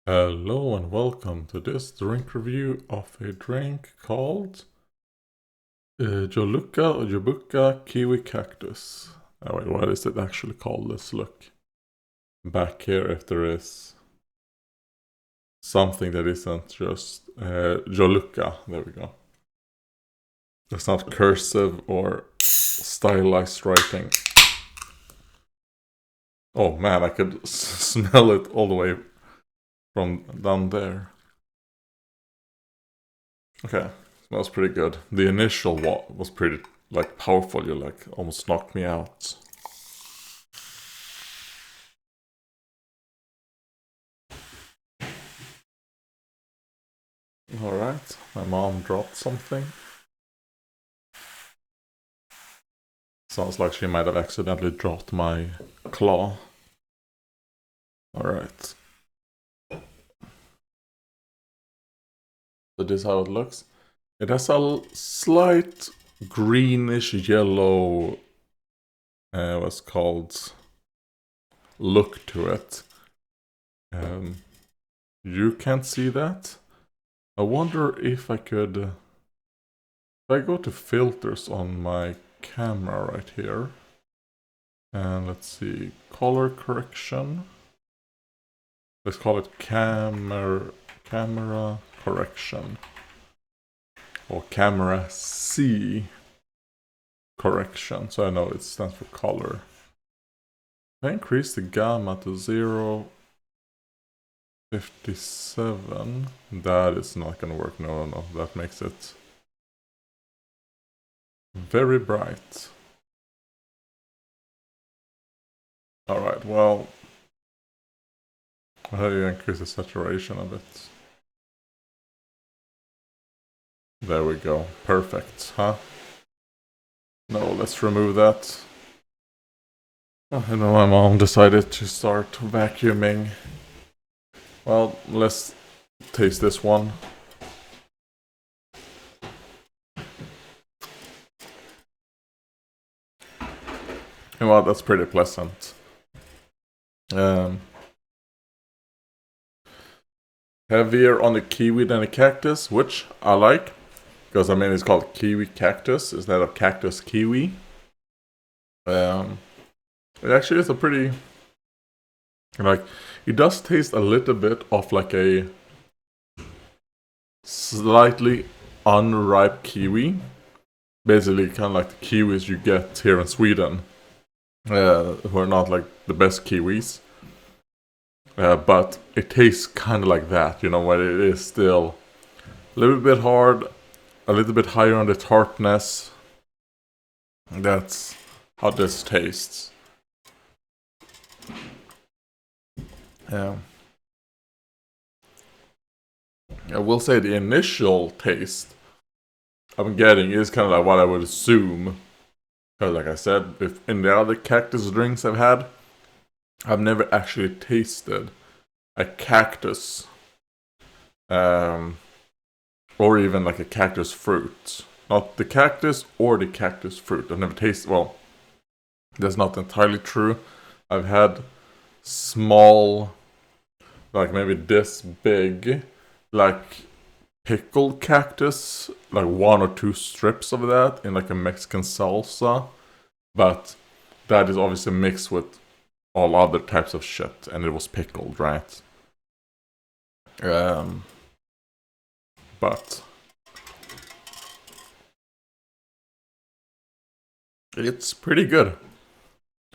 Hello and welcome to this drink review of a drink called Joluca Kiwi Cactus. Oh wait, what is it actually called? Let's look back here if there is something that isn't just Joluca. There we go. It's not cursive or stylized writing. Oh man, I could smell it all the way from down there. Okay, smells pretty good. The initial was pretty powerful. You almost knocked me out. Alright, my mom dropped something. Sounds like she might have accidentally dropped my claw. Alright. So this is how it looks. It has a slight greenish yellow, what's called, look to it. You can't see that. I wonder if I could, if I go to filters on my camera right here, and let's see, color correction. Let's call it camera correction, or camera C correction, so I know it stands for color. If I increase the gamma to 0.57, that is not gonna work. No, that makes it very bright. Alright, well, how do you increase the saturation a bit? There we go. Perfect, huh? No, let's remove that. Oh, I know my mom decided to start vacuuming. Well, let's taste this one. You know what, that's pretty pleasant. Heavier on the kiwi than the cactus, which I like. Because, I mean, it's called Kiwi Cactus instead of Cactus Kiwi. It actually is a pretty... it does taste a little bit of like a slightly unripe kiwi. Basically, kind of like the kiwis you get here in Sweden. Who are not like the best kiwis. But it tastes kind of like that, you know, when it is still a little bit hard, a little bit higher on the tartness. That's how this tastes. I will say the initial taste I'm getting is kind of like what I would assume. Because like I said, if in the other cactus drinks I've had, I've never actually tasted a cactus. Or even like a cactus fruit. Not the cactus or the cactus fruit. I've never tasted, well, that's not entirely true. I've had small, like maybe this big, like pickled cactus, like 1 or 2 strips of that in like a Mexican salsa. But that is obviously mixed with all other types of shit, and it was pickled, right? But it's pretty good.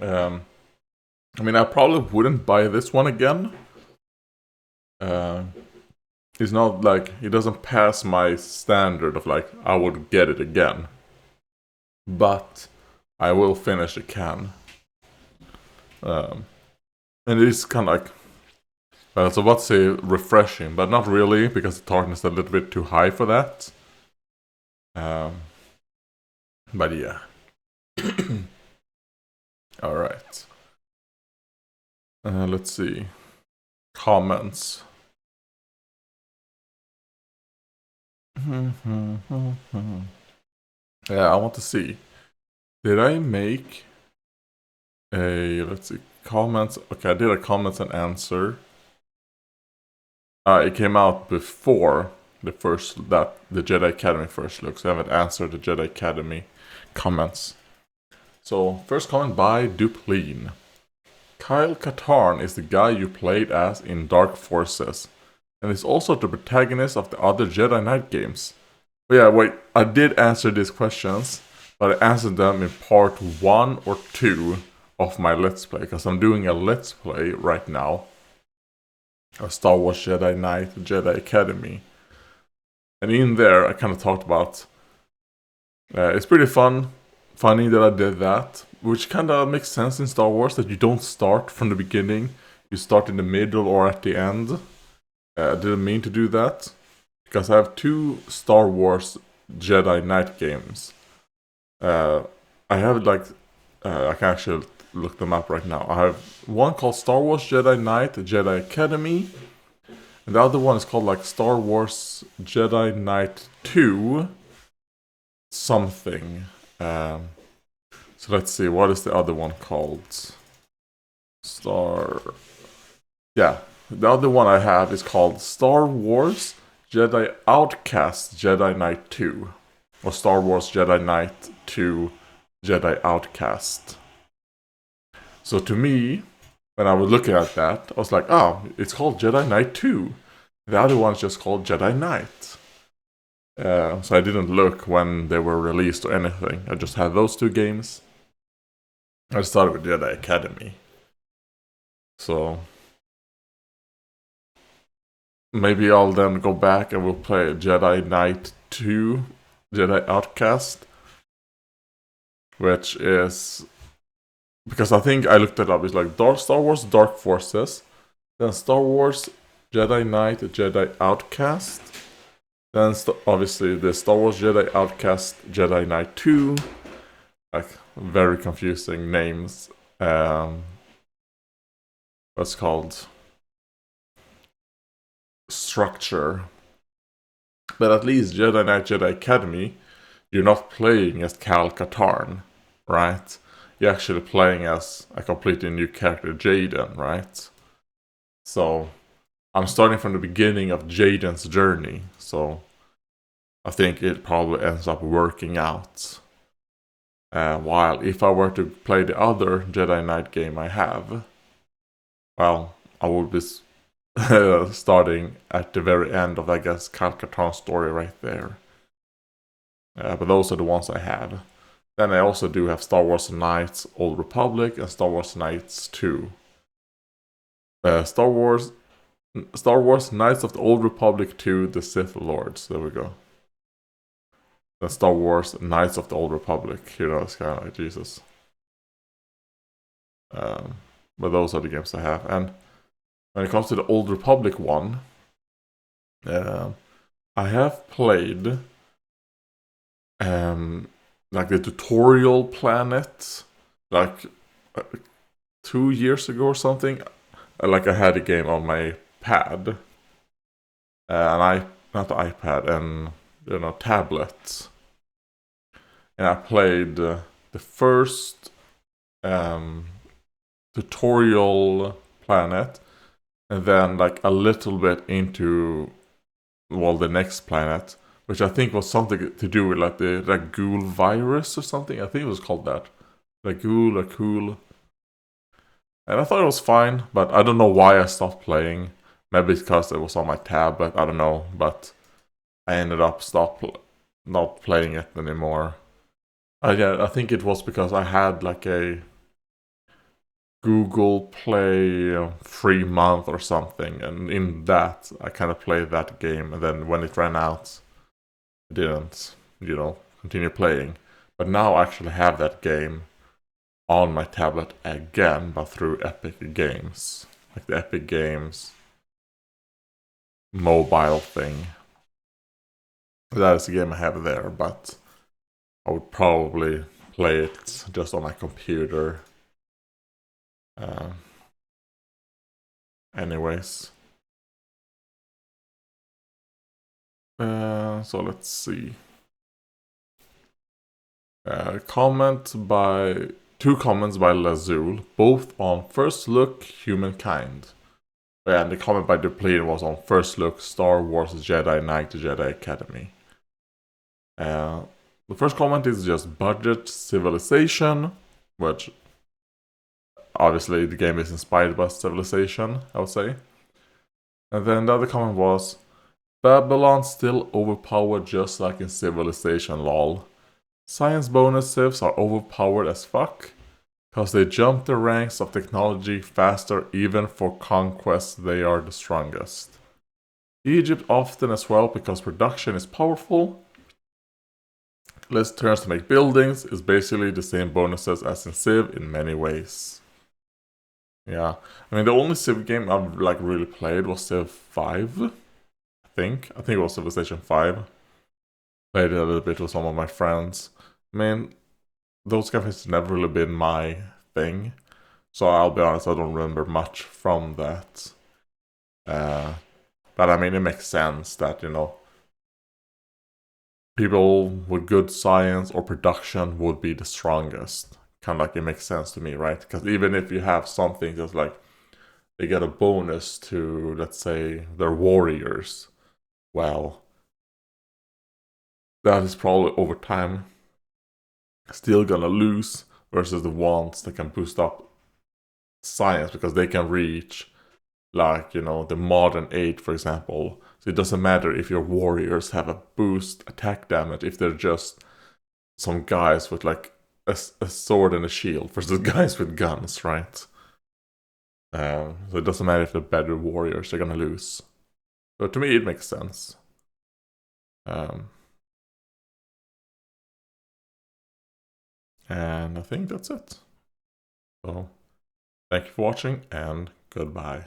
I mean, I probably wouldn't buy this one again. It's not like, it doesn't pass my standard of like, I would get it again. But I will finish a can. And it is kind of like, I was about to say refreshing, but not really, because the tartness is a little bit too high for that. But yeah. Alright. Let's see. Comments. Yeah, I want to see. Did I make a, let's see, comments? Okay, I did a comments and answer. It came out before the Jedi Academy first look, so I haven't answered the Jedi Academy comments. So, first comment by Dupleen. Kyle Katarn is the guy you played as in Dark Forces, and is also the protagonist of the other Jedi Knight games. But yeah, wait, I did answer these questions, but I answered them in part 1 or 2 of my Let's Play, because I'm doing a Let's Play right now of Star Wars Jedi Knight Jedi Academy. And in there, I kind of talked about... it's pretty funny that I did that, which kind of makes sense in Star Wars, that you don't start from the beginning, you start in the middle or at the end. I didn't mean to do that, because I have 2 Star Wars Jedi Knight games. I have I can actually look them up right now. I have one called Star Wars Jedi Knight Jedi Academy, and the other one is called Star Wars Jedi Knight 2 something. So let's see, what is the other one called? Yeah, the other one I have is called Star Wars Jedi Outcast Jedi Knight 2. Or Star Wars Jedi Knight 2 Jedi Outcast. So to me, when I was looking at that, I was like, oh, it's called Jedi Knight 2. The other one's just called Jedi Knight. So I didn't look when they were released or anything. I just had those 2 games. I started with Jedi Academy. So maybe I'll then go back and we'll play Jedi Knight 2 Jedi Outcast, which is... because I think I looked it up. It's like Star Wars Dark Forces, then Star Wars Jedi Knight Jedi Outcast, then obviously the Star Wars Jedi Outcast Jedi Knight 2. Very confusing names. What's called structure. But at least Jedi Knight Jedi Academy, you're not playing as Kyle Katarn, right? You're actually playing as a completely new character, Jaden, right? So I'm starting from the beginning of Jaden's journey, so I think it probably ends up working out. While if I were to play the other Jedi Knight game I have, well, I would be starting at the very end of, I guess, Kyle Katarn's story right there. But those are the ones I have. Then I also do have Star Wars Knights Old Republic and Star Wars Knights 2. Star Wars Knights of the Old Republic 2, The Sith Lords. There we go. Then Star Wars Knights of the Old Republic. You know, it's kind of like Jesus. But those are the games I have. And when it comes to the Old Republic one, I have played the tutorial planet 2 years ago or something. I had a game on my pad, and not the iPad, and tablet, and I played the first tutorial planet, and then a little bit into the next planet, which I think was something to do with the Ragul virus or something. I think it was called that. Ragul. And I thought it was fine, but I don't know why I stopped playing. Maybe it's because it was on my tablet, I don't know, but I ended up not playing it anymore. I think it was because I had a Google Play free month or something, and in that I kind of played that game, and then when it ran out, I didn't, continue playing. But now I actually have that game on my tablet again, but through Epic Games, the Epic Games mobile thing. That is the game I have there, but I would probably play it just on my computer. Anyways. So let's see. Two comments by Lazul, both on First Look Humankind. Yeah, and the comment by Depleted was on First Look, Star Wars Jedi Knight, the Jedi Academy. The first comment is just budget civilization, which obviously the game is inspired by Civilization, I would say. And then the other comment was, Babylon still overpowered just like in Civilization lol. Science bonus civs are overpowered as fuck, cause they jump the ranks of technology faster even for conquests they are the strongest. Egypt often as well because production is powerful. Less turns to make buildings is basically the same bonuses as in Civ in many ways. Yeah, I mean the only Civ game I've like really played was Civ 5. I think it was Civilization 5. Played it a little bit with some of my friends. I mean, those games has never really been my thing. So I'll be honest, I don't remember much from that. But I mean, it makes sense that, you know, people with good science or production would be the strongest. Kind of like it makes sense to me, right? Because even if you have something that's like, they get a bonus to, let's say, their warriors, well, that is probably over time still gonna lose versus the ones that can boost up science because they can reach, like, you know, the modern 8, for example. So it doesn't matter if your warriors have a boost attack damage if they're just some guys with like a sword and a shield versus guys with guns, right? So it doesn't matter if they're better warriors, they're gonna lose. But to me, it makes sense. And I think that's it. So, thank you for watching and goodbye.